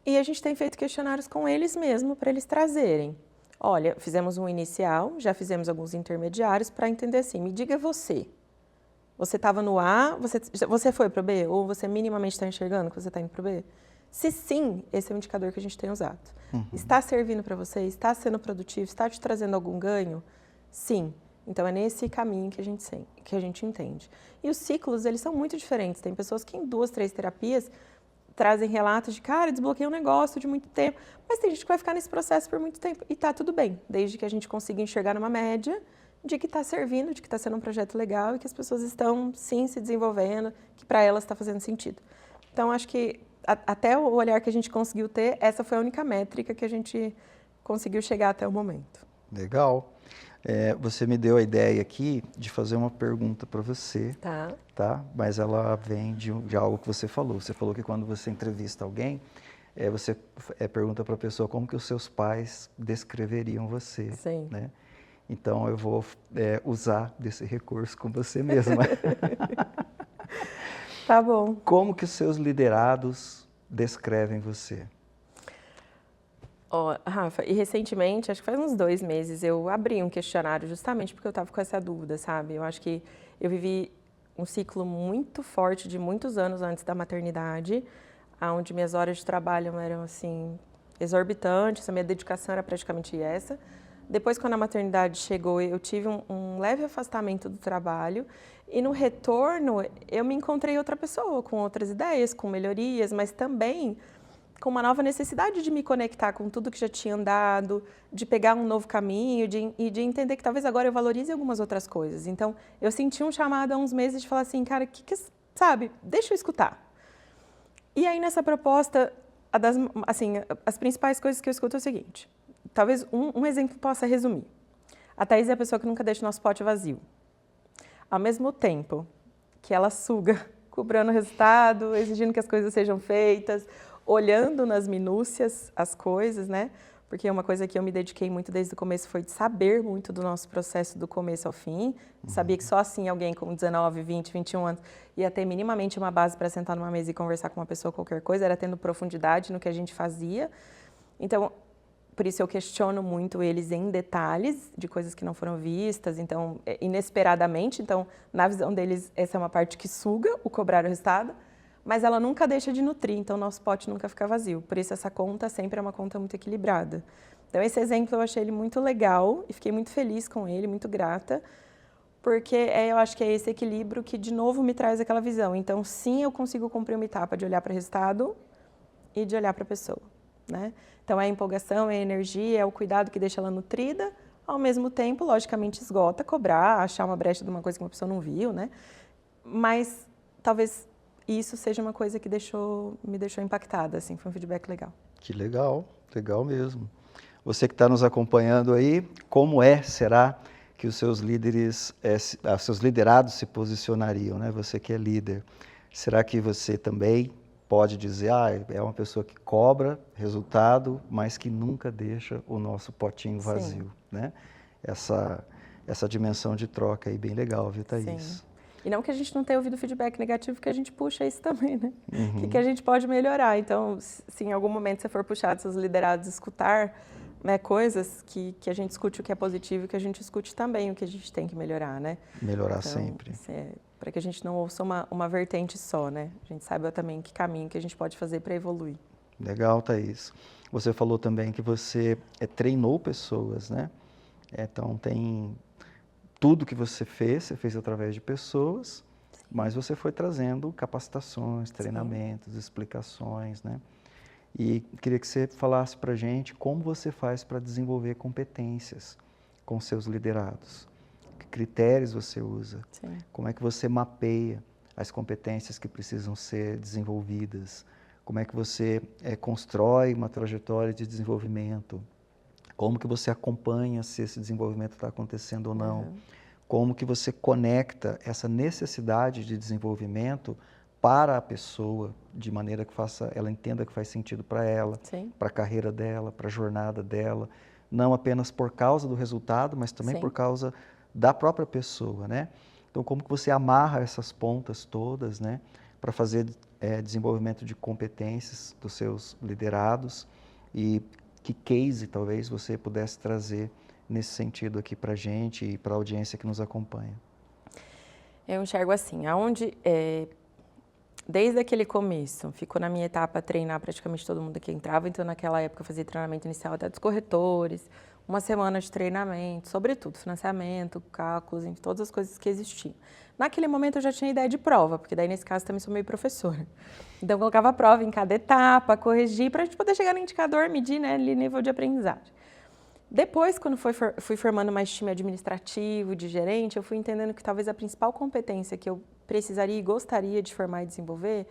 e a gente tem feito questionários com eles mesmos para eles trazerem. Olha, fizemos um inicial, já fizemos alguns intermediários para entender assim, me diga você estava no A, você foi para o B? Ou você minimamente está enxergando que você está indo para o B? Se sim, esse é o indicador que a gente tem usado. Está servindo para você? Está sendo produtivo? Está te trazendo algum ganho? Sim. Então, é nesse caminho que a gente entende. E os ciclos, eles são muito diferentes. Tem pessoas que em 2, 3 terapias trazem relatos de, cara, desbloqueei um negócio de muito tempo. Mas tem gente que vai ficar nesse processo por muito tempo. E tá tudo bem, desde que a gente consiga enxergar numa média de que está servindo, de que está sendo um projeto legal e que as pessoas estão, sim, se desenvolvendo, que para elas está fazendo sentido. Então, acho que até o olhar que a gente conseguiu ter, essa foi a única métrica que a gente conseguiu chegar até o momento. Legal. Você me deu a ideia aqui de fazer uma pergunta para você, tá? Mas ela vem de algo que você falou. Você falou que quando você entrevista alguém, você pergunta para a pessoa como que os seus pais descreveriam você. Sim. Né? Então, eu vou usar desse recurso com você mesma. Tá bom. Como que os seus liderados descrevem você? Rafa, e recentemente, acho que faz uns 2 meses, eu abri um questionário justamente porque eu estava com essa dúvida, sabe? Eu acho que eu vivi um ciclo muito forte de muitos anos antes da maternidade, onde minhas horas de trabalho eram, assim, exorbitantes, a minha dedicação era praticamente essa. Depois, quando a maternidade chegou, eu tive um leve afastamento do trabalho e no retorno eu me encontrei outra pessoa, com outras ideias, com melhorias, mas também com uma nova necessidade de me conectar com tudo que já tinha andado, de pegar um novo caminho e de entender que talvez agora eu valorize algumas outras coisas. Então, eu senti um chamado há uns meses de falar assim, cara, sabe, deixa eu escutar. E aí, nessa proposta, as principais coisas que eu escuto é o seguinte, talvez um exemplo possa resumir. A Thaís é a pessoa que nunca deixa o nosso pote vazio. Ao mesmo tempo que ela suga, cobrando o resultado, exigindo que as coisas sejam feitas, olhando nas minúcias as coisas, né? Porque uma coisa que eu me dediquei muito desde o começo foi de saber muito do nosso processo do começo ao fim. Sabia que só assim alguém com 19, 20, 21 anos ia ter minimamente uma base para sentar numa mesa e conversar com uma pessoa qualquer coisa, era tendo profundidade no que a gente fazia. Então, por isso eu questiono muito eles em detalhes de coisas que não foram vistas, então, inesperadamente. Então, na visão deles, essa é uma parte que suga o cobrar o resultado, mas ela nunca deixa de nutrir, então nosso pote nunca fica vazio. Por isso essa conta sempre é uma conta muito equilibrada. Então, esse exemplo eu achei ele muito legal e fiquei muito feliz com ele, muito grata, porque eu acho que é esse equilíbrio que, de novo, me traz aquela visão. Então, sim, eu consigo cumprir uma etapa de olhar para o resultado e de olhar para a pessoa, né? Então, é a empolgação, é a energia, é o cuidado que deixa ela nutrida, ao mesmo tempo, logicamente, esgota, cobrar, achar uma brecha de uma coisa que uma pessoa não viu, né? Mas, talvez, isso seja uma coisa que me deixou impactada, assim, foi um feedback legal. Que legal, legal mesmo. Você que está nos acompanhando aí, será que os seus líderes, seus liderados se posicionariam, né? Você que é líder, será que você também pode dizer, é uma pessoa que cobra resultado, mas que nunca deixa o nosso potinho vazio, né? Essa dimensão de troca aí bem legal, viu, Thaís? Sim. E não que a gente não tenha ouvido feedback negativo, que a gente puxa isso também, né? O que a gente pode melhorar? Então, se em algum momento você for puxar seus liderados escutar, né, coisas que a gente escute o que é positivo e que a gente escute também o que a gente tem que melhorar, né? Melhorar então, sempre. Para que a gente não ouça uma vertente só, né? A gente saiba também que caminho que a gente pode fazer para evoluir. Legal, Thaís. Você falou também que você treinou pessoas, né? Então, tudo que você fez através de pessoas, mas você foi trazendo capacitações, treinamentos, explicações, né? E queria que você falasse para a gente como você faz para desenvolver competências com seus liderados. Que critérios você usa? Sim. Como é que você mapeia as competências que precisam ser desenvolvidas? Como é que você constrói uma trajetória de desenvolvimento? Como que você acompanha se esse desenvolvimento está acontecendo ou não? Como que você conecta essa necessidade de desenvolvimento para a pessoa, de maneira que ela entenda que faz sentido para ela, para a carreira dela, para a jornada dela, não apenas por causa do resultado, mas também por causa da própria pessoa, né? Então, como que você amarra essas pontas todas, né, para fazer desenvolvimento de competências dos seus liderados e que case talvez você pudesse trazer nesse sentido aqui para a gente e para a audiência que nos acompanha? Eu enxergo assim, desde aquele começo, ficou na minha etapa treinar praticamente todo mundo que entrava, então naquela época eu fazia treinamento inicial até dos corretores, uma semana de treinamento, sobretudo financiamento, cálculos, enfim, todas as coisas que existiam. Naquele momento eu já tinha ideia de prova, porque daí nesse caso também sou meio professora. Então eu colocava a prova em cada etapa, corrigir, para a gente poder chegar no indicador, medir, né, ali nível de aprendizagem. Depois, quando fui formando mais time administrativo, de gerente, eu fui entendendo que talvez a principal competência que eu precisaria e gostaria de formar e desenvolver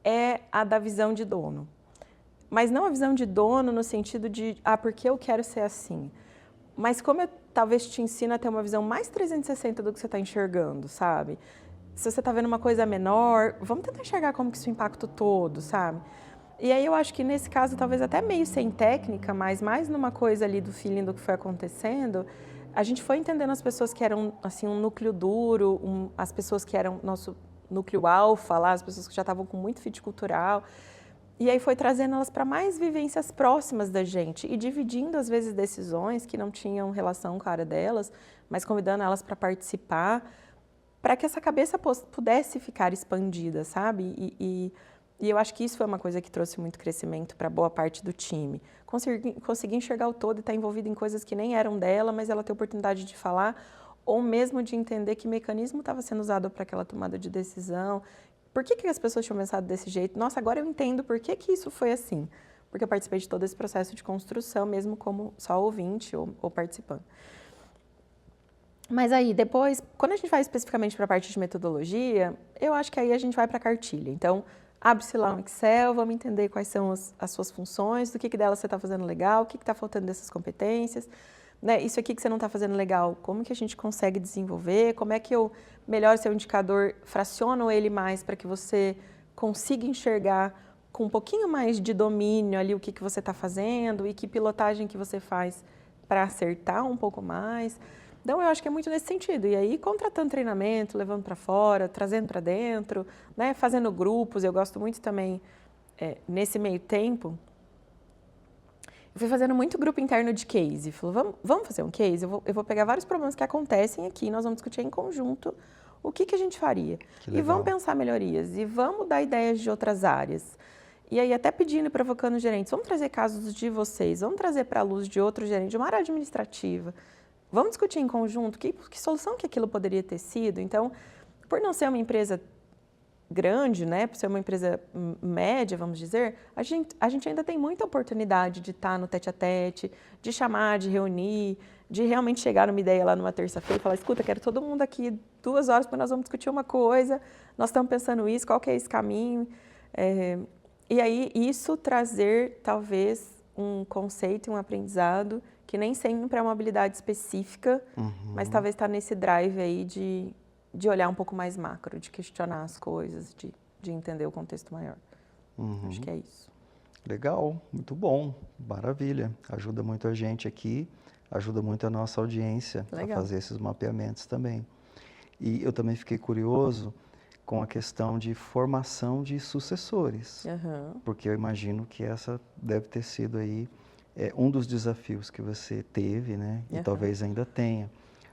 é a da visão de dono. Mas não a visão de dono no sentido de, porque eu quero ser assim. Mas como eu talvez te ensino a ter uma visão mais 360 do que você está enxergando, sabe? Se você está vendo uma coisa menor, vamos tentar enxergar como que isso impacta o todo, sabe? E aí eu acho que nesse caso, talvez até meio sem técnica, mas mais numa coisa ali do feeling do que foi acontecendo, a gente foi entendendo as pessoas que eram assim um núcleo duro, as pessoas que eram nosso núcleo alfa lá, as pessoas que já estavam com muito fit cultural. E aí foi trazendo elas para mais vivências próximas da gente e dividindo às vezes decisões que não tinham relação com a área delas, mas convidando elas para participar, para que essa cabeça pudesse ficar expandida, sabe? E eu acho que isso foi uma coisa que trouxe muito crescimento para boa parte do time. Conseguir enxergar o todo e estar envolvido em coisas que nem eram dela, mas ela ter oportunidade de falar, ou mesmo de entender que mecanismo estava sendo usado para aquela tomada de decisão. Por que as pessoas tinham pensado desse jeito? Nossa, agora eu entendo por que isso foi assim. Porque eu participei de todo esse processo de construção, mesmo como só ouvinte ou participando. Mas aí, depois, quando a gente vai especificamente para a parte de metodologia, eu acho que aí a gente vai para a cartilha. Então, abre-se lá um Excel, vamos entender quais são as suas funções, do que dela você está fazendo legal, o que está faltando dessas competências, né? Isso aqui que você não está fazendo legal, como que a gente consegue desenvolver, como é que eu melhoro seu indicador, fraciono ele mais para que você consiga enxergar com um pouquinho mais de domínio ali o que você está fazendo e que pilotagem que você faz para acertar um pouco mais. Então, eu acho que é muito nesse sentido. E aí, contratando treinamento, levando para fora, trazendo para dentro, né? Fazendo grupos. Eu gosto muito também, nesse meio tempo, eu fui fazendo muito grupo interno de case. Falou, vamos fazer um case? Eu vou pegar vários problemas que acontecem aqui, nós vamos discutir em conjunto o que a gente faria. E vamos pensar melhorias, e vamos dar ideias de outras áreas. E aí até pedindo e provocando os gerentes, vamos trazer casos de vocês, vamos trazer para a luz de outro gerente, de uma área administrativa, vamos discutir em conjunto que solução que aquilo poderia ter sido. Então, por não ser uma empresa grande, né, por ser uma empresa média, vamos dizer, a gente ainda tem muita oportunidade de estar no tete-a-tete, de chamar, de reunir, de realmente chegar numa ideia lá numa terça-feira e falar, escuta, quero todo mundo aqui 2 horas porque nós vamos discutir uma coisa, nós estamos pensando isso, qual que é esse caminho. E aí isso trazer talvez um conceito, um aprendizado que nem sempre é uma habilidade específica, mas talvez está nesse drive aí de olhar um pouco mais macro, de questionar as coisas, de entender o contexto maior. Acho que é isso. Legal, muito bom, maravilha. Ajuda muito a gente aqui, ajuda muito a nossa audiência a fazer esses mapeamentos também. E eu também fiquei curioso com a questão de formação de sucessores, porque eu imagino que essa deve ter sido aí um dos desafios que você teve, né? E talvez ainda tenha.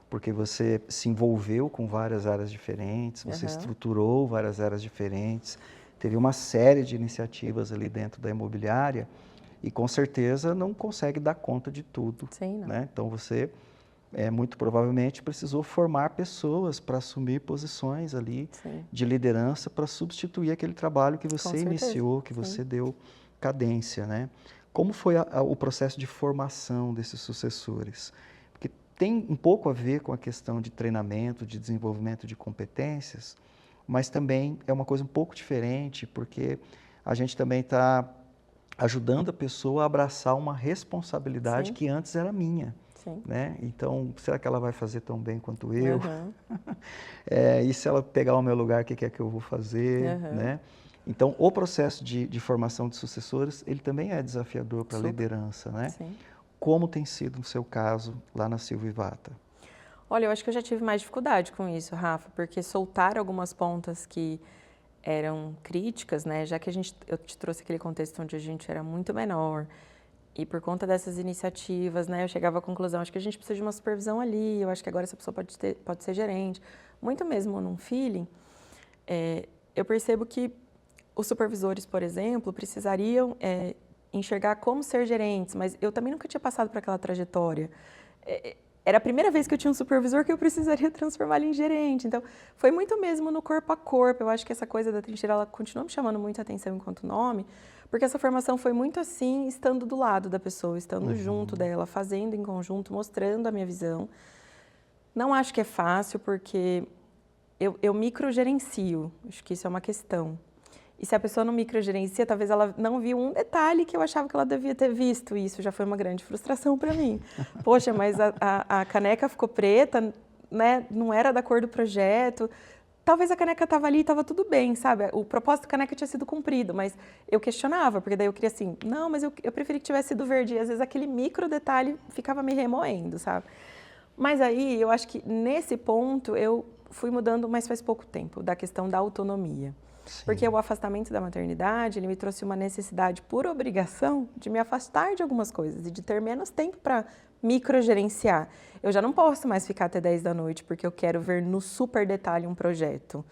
Porque você se envolveu com várias áreas diferentes, você estruturou várias áreas diferentes, teve uma série de iniciativas ali dentro da imobiliária e com certeza não consegue dar conta de tudo. Sim, não. Né? Então você muito provavelmente precisou formar pessoas para assumir posições ali de liderança para substituir aquele trabalho que você iniciou, que você deu cadência. Né? Como foi o processo de formação desses sucessores? Tem um pouco a ver com a questão de treinamento, de desenvolvimento de competências, mas também é uma coisa um pouco diferente, porque a gente também está ajudando a pessoa a abraçar uma responsabilidade que antes era minha. Né? Então, será que ela vai fazer tão bem quanto eu? E se ela pegar o meu lugar, o que é que eu vou fazer? Né? Então, o processo de formação de sucessores, ele também é desafiador para a liderança, né? Como tem sido no seu caso lá na Silvivata? Olha, eu acho que eu já tive mais dificuldade com isso, Rafa, porque soltar algumas pontas que eram críticas, né? Já que eu te trouxe aquele contexto onde a gente era muito menor e por conta dessas iniciativas, né? Eu chegava à conclusão, acho que a gente precisa de uma supervisão ali, eu acho que agora essa pessoa pode ser gerente. Muito mesmo num feeling, eu percebo que os supervisores, por exemplo, precisariam enxergar como ser gerentes, mas eu também nunca tinha passado por aquela trajetória. Era a primeira vez que eu tinha um supervisor que eu precisaria transformar ele em gerente. Então, foi muito mesmo no corpo a corpo. Eu acho que essa coisa da trincheira, ela continua me chamando muita atenção enquanto nome, porque essa formação foi muito assim, estando do lado da pessoa, estando junto dela, fazendo em conjunto, mostrando a minha visão. Não acho que é fácil, porque eu microgerencio, acho que isso é uma questão. E se a pessoa não microgerencia, talvez ela não viu um detalhe que eu achava que ela devia ter visto. E isso já foi uma grande frustração para mim. Poxa, mas a caneca ficou preta, né? Não era da cor do projeto. Talvez a caneca estava ali e estava tudo bem, sabe? O propósito da caneca tinha sido cumprido, mas eu questionava, porque daí eu queria assim, não, mas eu preferi que tivesse sido verde. E às vezes aquele micro detalhe ficava me remoendo, sabe? Mas aí eu acho que nesse ponto eu fui mudando, mas faz pouco tempo, da questão da autonomia. Porque o afastamento da maternidade, ele me trouxe uma necessidade, por obrigação, de me afastar de algumas coisas e de ter menos tempo para microgerenciar. Eu já não posso mais ficar até 10 da noite porque eu quero ver no super detalhe um projeto,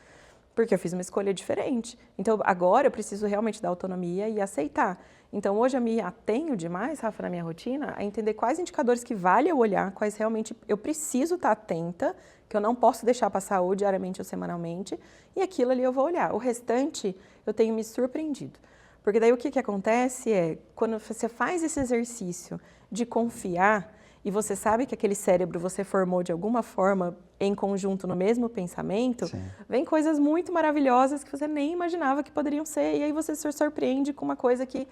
porque eu fiz uma escolha diferente. Então, agora eu preciso realmente da autonomia e aceitar. Então, hoje eu me atenho demais, Rafa, na minha rotina, a entender quais indicadores que vale eu olhar, quais realmente eu preciso estar atenta, que eu não posso deixar passar ou diariamente ou semanalmente, e aquilo ali eu vou olhar. O restante, eu tenho me surpreendido. Porque daí o que acontece é, quando você faz esse exercício de confiar, e você sabe que aquele cérebro você formou de alguma forma em conjunto no mesmo pensamento, vem coisas muito maravilhosas que você nem imaginava que poderiam ser, e aí você se surpreende com uma coisa que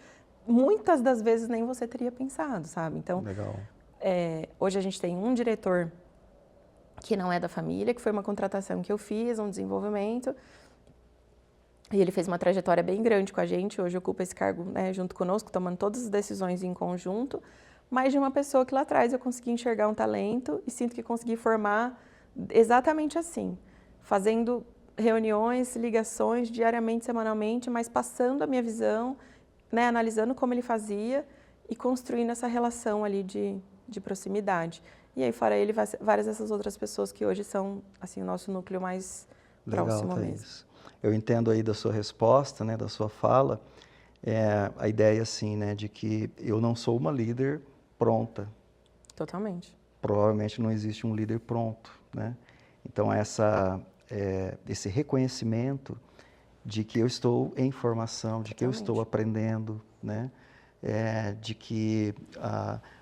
muitas das vezes nem você teria pensado, sabe? Então, hoje a gente tem um diretor que não é da família, que foi uma contratação que eu fiz, um desenvolvimento, e ele fez uma trajetória bem grande com a gente, hoje ocupa esse cargo, né, junto conosco, tomando todas as decisões em conjunto, mas de uma pessoa que lá atrás eu consegui enxergar um talento e sinto que consegui formar exatamente assim, fazendo reuniões, ligações diariamente, semanalmente, mas passando a minha visão, né, analisando como ele fazia e construindo essa relação ali de proximidade. E aí, fora ele, várias dessas outras pessoas que hoje são, assim, o nosso núcleo mais próximo mesmo. Eu entendo aí da sua resposta, né, da sua fala, a ideia assim, né, de que eu não sou uma líder pronta. Totalmente. Provavelmente não existe um líder pronto, né? Então esse reconhecimento de que eu estou em formação, de que eu estou aprendendo, né? De que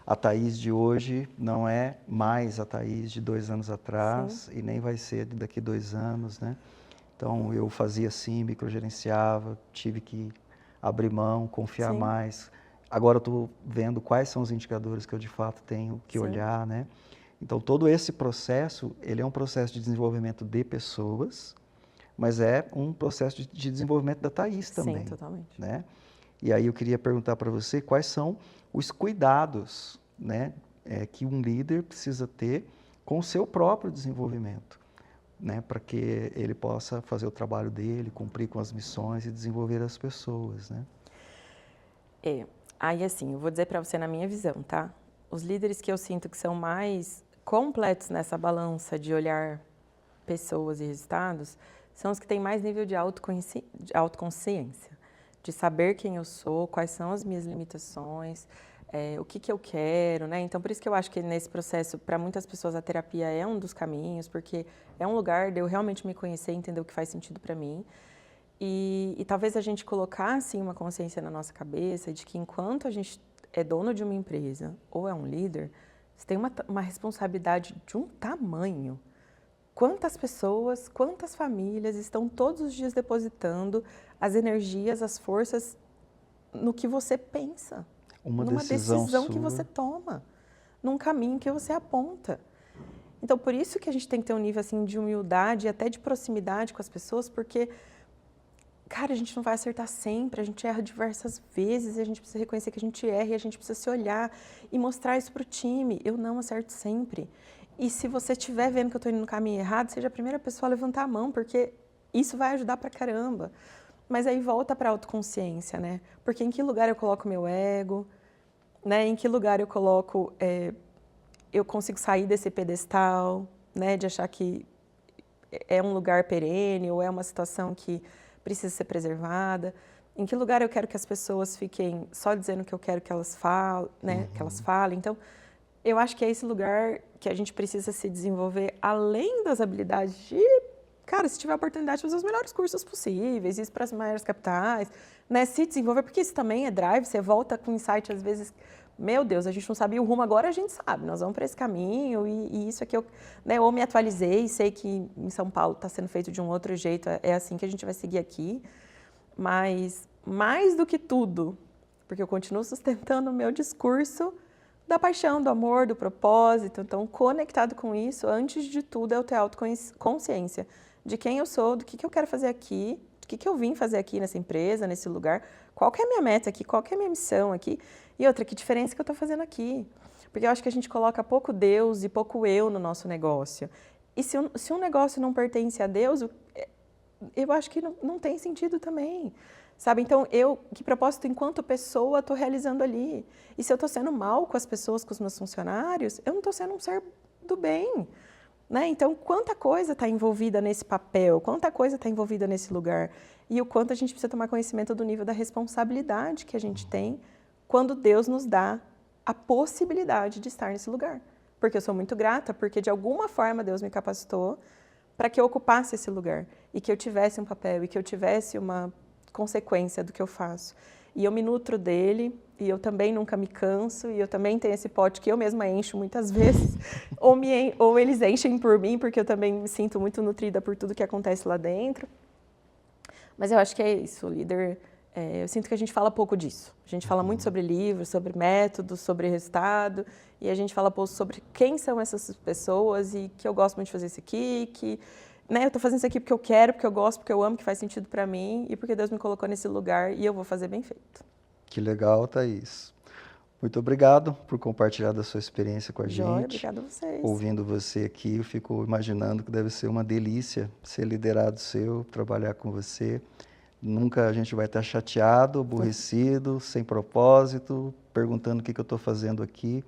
a Thaís de hoje não é mais a Thaís de 2 anos atrás e nem vai ser daqui 2 anos, né? Então eu fazia assim, microgerenciava, tive que abrir mão, confiar mais. Agora eu estou vendo quais são os indicadores que eu de fato tenho que olhar, né? Então todo esse processo, ele é um processo de desenvolvimento de pessoas, mas é um processo de desenvolvimento da Thaís também. Sim, totalmente. Né? E aí eu queria perguntar para você quais são os cuidados, né, que um líder precisa ter com o seu próprio desenvolvimento, né, para que ele possa fazer o trabalho dele, cumprir com as missões e desenvolver as pessoas, né? Aí assim, eu vou dizer para você na minha visão, tá? Os líderes que eu sinto que são mais completos nessa balança de olhar pessoas e resultados são os que têm mais nível de autoconsciência, de saber quem eu sou, quais são as minhas limitações, o que eu quero, né? Então, por isso que eu acho que nesse processo, para muitas pessoas, a terapia é um dos caminhos, porque é um lugar de eu realmente me conhecer, entender o que faz sentido para mim. E talvez a gente colocar, assim, uma consciência na nossa cabeça de que enquanto a gente é dono de uma empresa ou é um líder, você tem uma responsabilidade de um tamanho. Quantas pessoas, quantas famílias estão todos os dias depositando as energias, as forças no que você pensa, numa decisão que você toma, num caminho que você aponta. Então, por isso que a gente tem que ter um nível assim de humildade e até de proximidade com as pessoas, porque, cara, a gente não vai acertar sempre, a gente erra diversas vezes e a gente precisa reconhecer que a gente erra e a gente precisa se olhar e mostrar isso para o time. Eu não acerto sempre. E se você estiver vendo que eu estou indo no caminho errado, seja a primeira pessoa a levantar a mão, porque isso vai ajudar pra caramba. Mas aí volta para a autoconsciência, né? Porque em que lugar eu coloco meu ego, né? Em que lugar eu coloco, eu consigo sair desse pedestal, né? De achar que é um lugar perene ou é uma situação que precisa ser preservada. Em que lugar eu quero que as pessoas fiquem só dizendo o que eu quero que elas falem, né? Que elas falem. Então, eu acho que é esse lugar que a gente precisa se desenvolver, além das habilidades de, cara, se tiver a oportunidade de fazer os melhores cursos possíveis, ir para as maiores capitais, né, se desenvolver, porque isso também é drive, você volta com insight, às vezes, meu Deus, a gente não sabia o rumo, agora a gente sabe, nós vamos para esse caminho e isso aqui eu, né, ou me atualizei, sei que em São Paulo está sendo feito de um outro jeito, é assim que a gente vai seguir aqui, mas mais do que tudo, porque eu continuo sustentando o meu discurso da paixão, do amor, do propósito. Então, conectado com isso, antes de tudo, é eu ter autoconsciência de quem eu sou, do que eu quero fazer aqui, do que eu vim fazer aqui nessa empresa, nesse lugar, qual que é a minha meta aqui, qual que é a minha missão aqui, e outra, que diferença que eu estou fazendo aqui. Porque eu acho que a gente coloca pouco Deus e pouco eu no nosso negócio. E se um negócio não pertence a Deus, eu acho que não tem sentido também. Sabe? Então, que propósito enquanto pessoa estou realizando ali? E se eu estou sendo mal com as pessoas, com os meus funcionários, eu não estou sendo um ser do bem. Né? Então, quanta coisa está envolvida nesse papel, quanta coisa está envolvida nesse lugar. E o quanto a gente precisa tomar conhecimento do nível da responsabilidade que a gente tem quando Deus nos dá a possibilidade de estar nesse lugar. Porque eu sou muito grata, porque de alguma forma Deus me capacitou para que eu ocupasse esse lugar. E que eu tivesse um papel, e que eu tivesse uma consequência do que eu faço. E eu me nutro dele, e eu também nunca me canso, e eu também tenho esse pote que eu mesma encho muitas vezes, ou eles enchem por mim, porque eu também me sinto muito nutrida por tudo que acontece lá dentro. Mas eu acho que é isso, o líder, eu sinto que a gente fala pouco disso. A gente fala muito sobre livros, sobre métodos, sobre resultado, e a gente fala pouco sobre quem são essas pessoas, e que eu gosto muito de fazer isso aqui, que eu estou fazendo isso aqui porque eu quero, porque eu gosto, porque eu amo, que faz sentido para mim e porque Deus me colocou nesse lugar e eu vou fazer bem feito. Que legal, Thaís. Muito obrigado por compartilhar da sua experiência com a gente. Obrigada a vocês. Ouvindo você aqui, eu fico imaginando que deve ser uma delícia ser liderado seu, trabalhar com você. Nunca a gente vai estar chateado, aborrecido, sem propósito, perguntando o que eu estou fazendo aqui,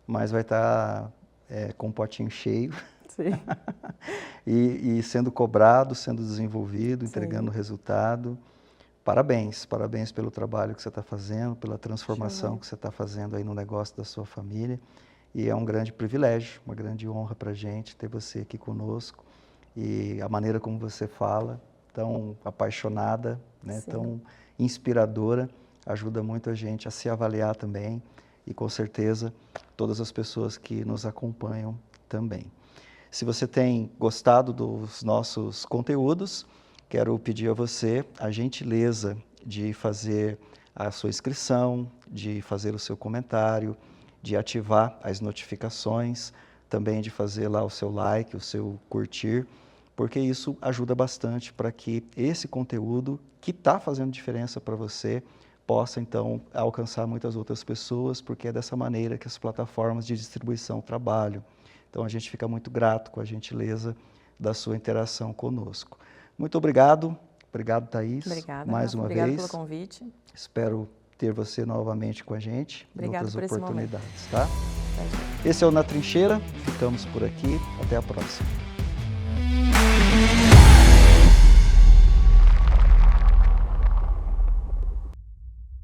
mas vai estar com um potinho cheio. Sim. e sendo cobrado, sendo desenvolvido, Sim. entregando resultado, Parabéns, parabéns pelo trabalho que você está fazendo, pela transformação Show. que você está fazendo aí no negócio da sua família. E é um grande privilégio, uma grande honra para a gente ter você aqui conosco. E a maneira como você fala, tão apaixonada, né, tão inspiradora, ajuda muito a gente a se avaliar também. E com certeza todas as pessoas que nos acompanham também. Se você tem gostado dos nossos conteúdos, quero pedir a você a gentileza de fazer a sua inscrição, de fazer o seu comentário, de ativar as notificações, também de fazer lá o seu like, o seu curtir, porque isso ajuda bastante para que esse conteúdo que está fazendo diferença para você possa então alcançar muitas outras pessoas, porque é dessa maneira que as plataformas de distribuição trabalham. Então a gente fica muito grato com a gentileza da sua interação conosco. Muito obrigado, obrigado Thaís, Obrigada, mais Rafa. uma Obrigada vez. pelo convite. Espero ter você novamente com a gente em Obrigada outras por esse momento. oportunidades, tá? Esse é o Na Trincheira, ficamos por aqui, até a próxima.